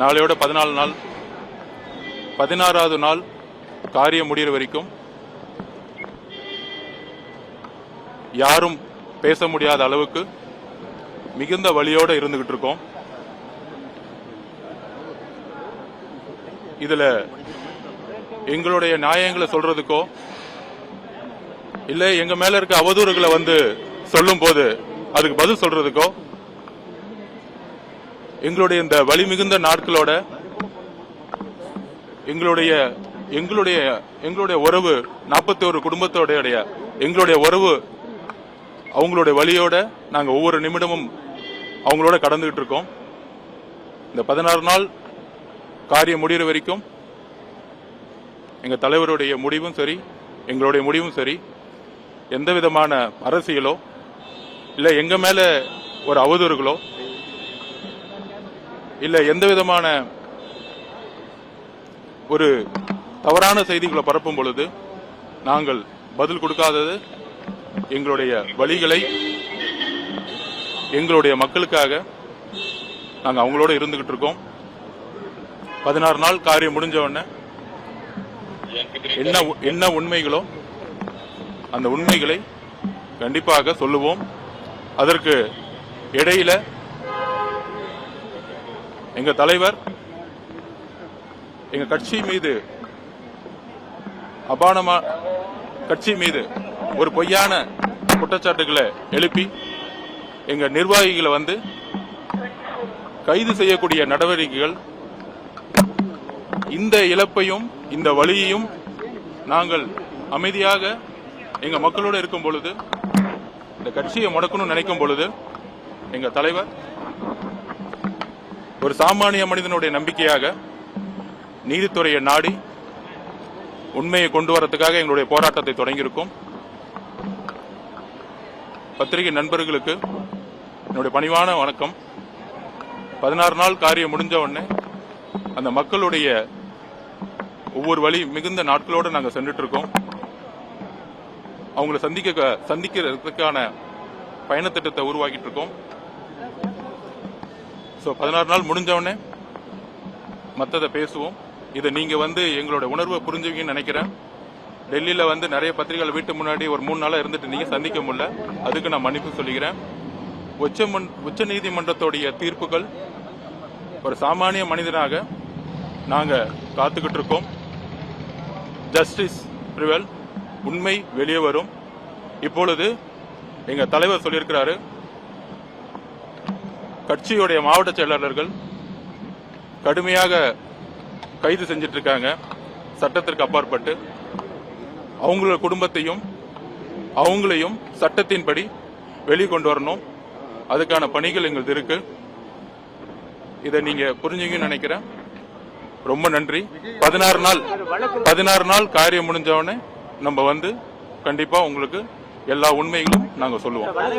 நாளையோட 14 நாள், 16வது நாள் காரியம் முடிகிற வரைக்கும் யாரும் பேச முடியாத அளவுக்கு மிகுந்த வலியோட இருந்துகிட்டு இருக்கோம். இதுல எங்களுடைய நியாயங்களை சொல்றதுக்கோ இல்ல எங்க மேல இருக்க அவதூறுகளை வந்து சொல்லும் போது அதுக்கு பதில் சொல்றதுக்கோ எங்களுடைய இந்த வலி மிகுந்த நாட்களோட எங்களுடைய எங்களுடைய எங்களுடைய உறவு 41 குடும்பத்தோடைய எங்களுடைய உறவு அவங்களுடைய வலியோட நாங்க ஒவ்வொரு நிமிடமும் அவங்களோட கடந்துகிட்டு இருக்கோம். இந்த 16 நாள் காரியம் முடிகிற வரைக்கும் எங்க தலைவருடைய முடிவும் சரி, எங்களுடைய முடிவும் சரி, எந்த விதமான அரசியலோ இல்ல எங்க மேல ஒரு அவதூறுகளோ இல்ல எந்த விதமான ஒரு தவறான செய்திகளை பரப்பும் பொழுது நாங்கள் பதில் கொடுக்காதது எங்களுடைய வழிகளை எங்களுடைய மக்களுக்காக நாங்கள் அவங்களோட இருந்துகிட்டு இருக்கோம். 16 நாள் காரியம் முடிஞ்ச உடனே என்ன உண்மைகளோ அந்த உண்மைகளை கண்டிப்பாக சொல்லுவோம். அதற்கு இடையில எங்க தலைவர் எங்க கட்சி மீது கட்சி மீது ஒரு பொய்யான குற்றச்சாட்டுகளை எழுப்பி எங்க நிர்வாகிகளை வந்து கைது செய்யக்கூடிய நடவடிக்கைகள், இந்த இழப்பையும் இந்த வலியையும் நாங்கள் அமைதியாக எங்க மக்களோட இருக்கும் பொழுது, இந்த கட்சியை முடக்கணும்னு நினைக்கும் பொழுது எங்க தலைவர் ஒரு சாமானிய மனிதனுடைய நம்பிக்கையாக நீதித்துறையை நாடி உண்மையை கொண்டு வரதுக்காக எங்களுடைய போராட்டத்தை தொடங்கியிருக்கோம். பத்திரிகை நண்பர்களுக்கு என்னுடைய பணிவான வணக்கம். 16 நாள் காரியம் முடிஞ்ச உடனே அந்த மக்களுடைய ஒவ்வொரு வழி மிகுந்த நாட்களோடு நாங்கள் சென்றுட்டு இருக்கோம். அவங்களை சந்திக்கிறதுக்கான பயணத்திட்டத்தை உருவாக்கிட்டு இருக்கோம். 16 நாள் முடிஞ்ச உடனே மற்றதை பேசுவோம். இதை நீங்க வந்து எங்களோட உணர்வை புரிஞ்சுவீங்கன்னு நினைக்கிறேன். டெல்லியில வந்து நிறைய பத்திரிகைகள் வீட்டு முன்னாடி ஒரு 3 நாளா இருந்துட்டு நீங்க சந்திக்க முடியல, அதுக்கு நான் மன்னிப்பு சொல்லிக்கிறேன். உச்ச நீதிமன்றத்துடைய தீர்ப்புகள் ஒரு சாமானிய மனிதனாக நாங்க காத்துக்கிட்டு இருக்கோம். ஜஸ்டிஸ் பிரிவல், உண்மை வெளியே வரும். இப்பொழுது எங்க தலைவர் சொல்லியிருக்கிறாரு, கட்சியுடைய மாவட்ட செயலாளர்கள் கடுமையாக கைது செஞ்சிட்டு இருக்காங்க. சட்டத்திற்கு அப்பாற்பட்டு அவங்களோட குடும்பத்தையும் அவங்களையும் சட்டத்தின்படி வெளிக்கொண்டு வரணும். அதுக்கான பணிகள் எங்களுக்கு இருக்கு. இதை நீங்க புரிஞ்சுங்கன்னு நினைக்கிறேன். ரொம்ப நன்றி. 16 நாள் காரியம் முடிஞ்சவொடனே நம்ம வந்து கண்டிப்பா உங்களுக்கு எல்லா உண்மைகளும் நாங்க சொல்லுவோம்.